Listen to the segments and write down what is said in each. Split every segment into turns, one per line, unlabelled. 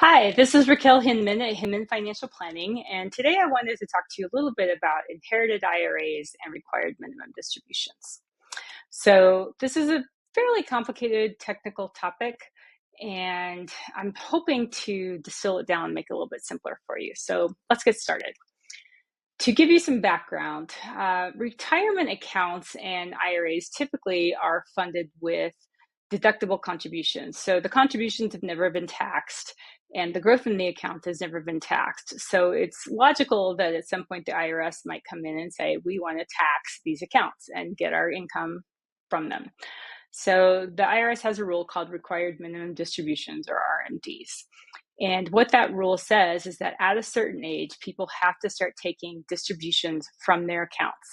Hi, this is Raquel Hinman at Hinman Financial Planning, and today I wanted to talk to you a little bit about inherited IRAs and required minimum distributions. So this is a fairly complicated technical topic, and I'm hoping to distill it down and make it a little bit simpler for you. So let's get started. To give you some background, retirement accounts and IRAs typically are funded with deductible contributions. So the contributions have never been taxed and the growth in the account has never been taxed. So it's logical that at some point the IRS might come in and say, we want to tax these accounts and get our income from them. So the IRS has a rule called required minimum distributions, or RMDs. And what that rule says is that at a certain age, people have to start taking distributions from their accounts.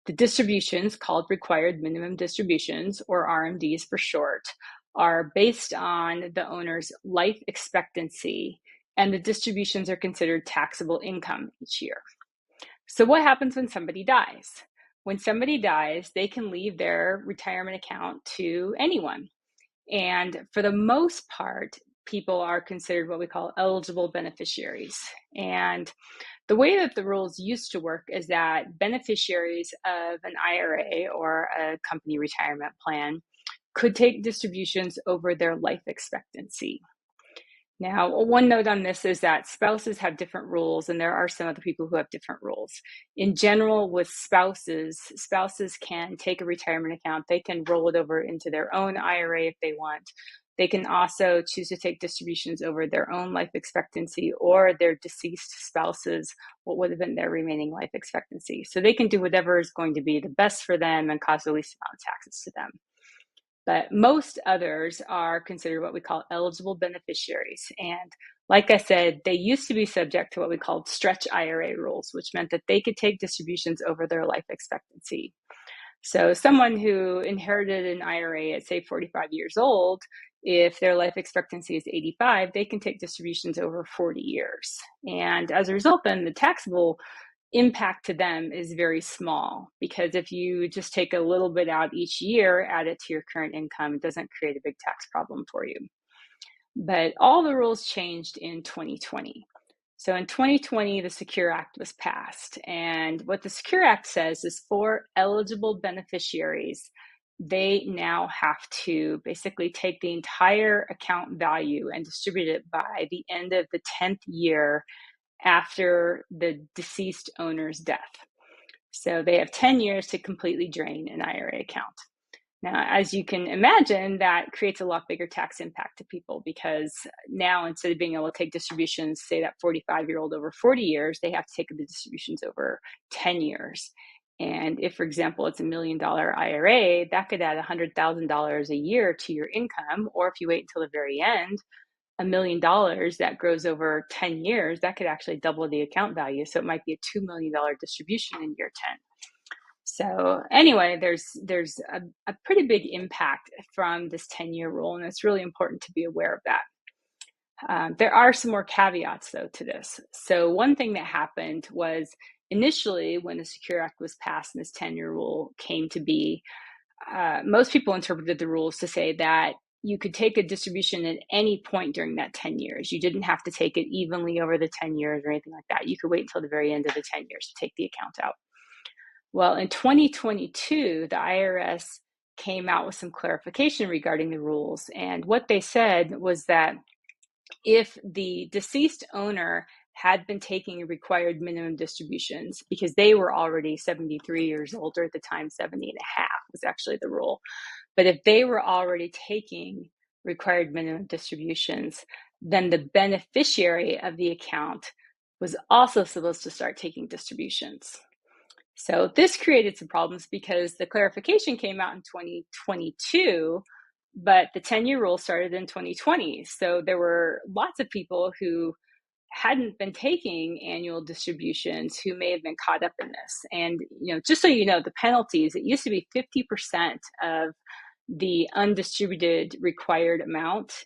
The distributions, called required minimum distributions, or RMDs for short, are based on the owner's life expectancy, and the distributions are considered taxable income each year. So what happens when somebody dies? When somebody dies, they can leave their retirement account to anyone. And for the most part, people are considered what we call eligible beneficiaries. And the way that the rules used to work is that beneficiaries of an IRA or a company retirement plan could take distributions over their life expectancy. Now, one note on this is that spouses have different rules, and there are some other people who have different rules. In general, with spouses can take a retirement account. They can roll it over into their own IRA if they want. They can also choose to take distributions over their own life expectancy or their deceased spouses, what would have been their remaining life expectancy. So they can do whatever is going to be the best for them and cause the least amount of taxes to them. But most others are considered what we call eligible beneficiaries. And like I said, they used to be subject to what we called stretch IRA rules, which meant that they could take distributions over their life expectancy. So someone who inherited an IRA at, say, 45 years old, if their life expectancy is 85, they can take distributions over 40 years. And as a result, then the taxable impact to them is very small, because if you just take a little bit out each year, add it to your current income, it doesn't create a big tax problem for you. But all the rules changed in 2020. So in 2020, the Secure Act was passed. And what the Secure Act says is for eligible beneficiaries, they now have to basically take the entire account value and distribute it by the end of the 10th year after the deceased owner's death. So they have 10 years to completely drain an IRA account. Now, as you can imagine, that creates a lot bigger tax impact to people, because now instead of being able to take distributions, say that 45-year-old over 40 years, they have to take the distributions over 10 years. And if, for example, it's $1 million IRA, that could add $100,000 a year to your income. Or if you wait until the very end, $1 million that grows over 10 years, that could actually double the account value. So it might be a $2 million distribution in year 10. So anyway, there's a pretty big impact from this 10-year rule, and it's really important to be aware of that. There are some more caveats, though, to this. So one thing that happened was initially when the Secure Act was passed and this 10-year rule came to be, most people interpreted the rules to say that you could take a distribution at any point during that 10 years. You didn't have to take it evenly over the 10 years or anything like that. You could wait until the very end of the 10 years to take the account out. Well, in 2022, the IRS came out with some clarification regarding the rules. And what they said was that if the deceased owner had been taking required minimum distributions, because they were already 73 years old, or at the time 70 and a half was actually the rule. But if they were already taking required minimum distributions, then the beneficiary of the account was also supposed to start taking distributions. So this created some problems because the clarification came out in 2022, but the 10-year rule started in 2020. So there were lots of people who hadn't been taking annual distributions who may have been caught up in this. And, just so you know, the penalties, it used to be 50% of the undistributed required amount.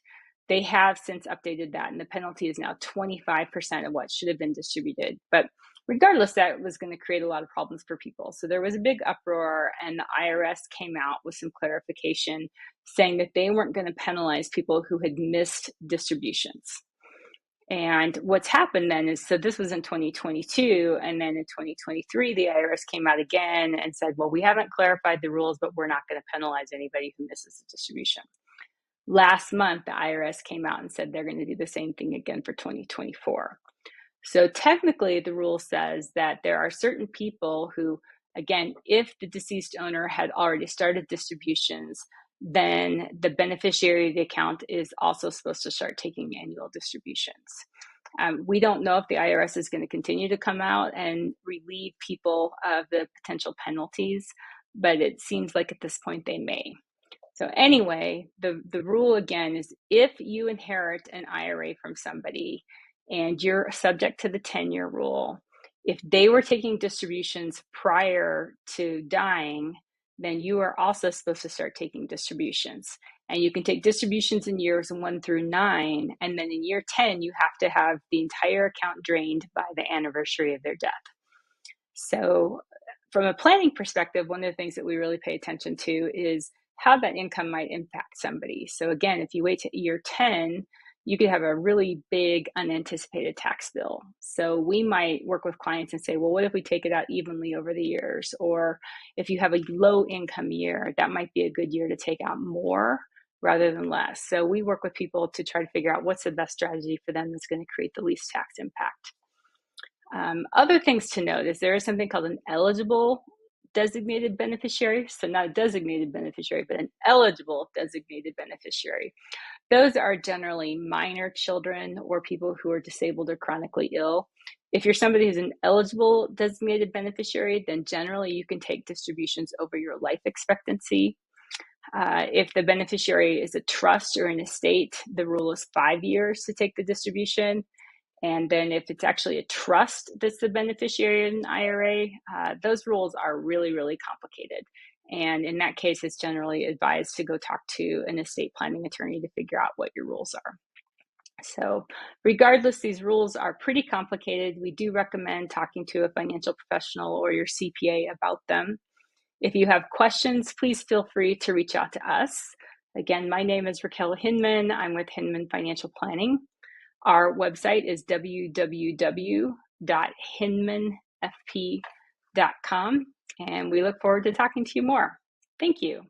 They have since updated that, and the penalty is now 25% of what should have been distributed. But regardless, that was going to create a lot of problems for people. So there was a big uproar, and the IRS came out with some clarification saying that they weren't going to penalize people who had missed distributions. And what's happened then is, so this was in 2022, and then in 2023, the IRS came out again and said, well, we haven't clarified the rules, but we're not going to penalize anybody who misses a distribution. Last month, the IRS came out and said they're going to do the same thing again for 2024. So technically, the rule says that there are certain people who, again, if the deceased owner had already started distributions, then the beneficiary of the account is also supposed to start taking annual distributions. We don't know if the IRS is going to continue to come out and relieve people of the potential penalties, but it seems like at this point they may. So anyway, the rule again is if you inherit an IRA from somebody and you're subject to the 10-year rule, if they were taking distributions prior to dying, then you are also supposed to start taking distributions. And you can take distributions in years 1 through 9, and then in year 10, you have to have the entire account drained by the anniversary of their death. So from a planning perspective, one of the things that we really pay attention to is how that income might impact somebody. So again, if you wait to year 10, you could have a really big unanticipated tax bill. So we might work with clients and say, well, what if we take it out evenly over the years? Or if you have a low income year, that might be a good year to take out more rather than less. So we work with people to try to figure out what's the best strategy for them that's going to create the least tax impact. Other things to note is there is something called an eligible designated beneficiary. So not a designated beneficiary, but an eligible designated beneficiary. Those are generally minor children or people who are disabled or chronically ill. If you're somebody who's an eligible designated beneficiary, then generally you can take distributions over your life expectancy. If the beneficiary is a trust or an estate, the rule is 5 years to take the distribution. And then if it's actually a trust that's the beneficiary of an IRA, those rules are really, really complicated. And in that case, it's generally advised to go talk to an estate planning attorney to figure out what your rules are. So regardless, these rules are pretty complicated. We do recommend talking to a financial professional or your CPA about them. If you have questions, please feel free to reach out to us. Again, my name is Raquel Hinman. I'm with Hinman Financial Planning. Our website is www.hinmanfp.com, and we look forward to talking to you more. Thank you.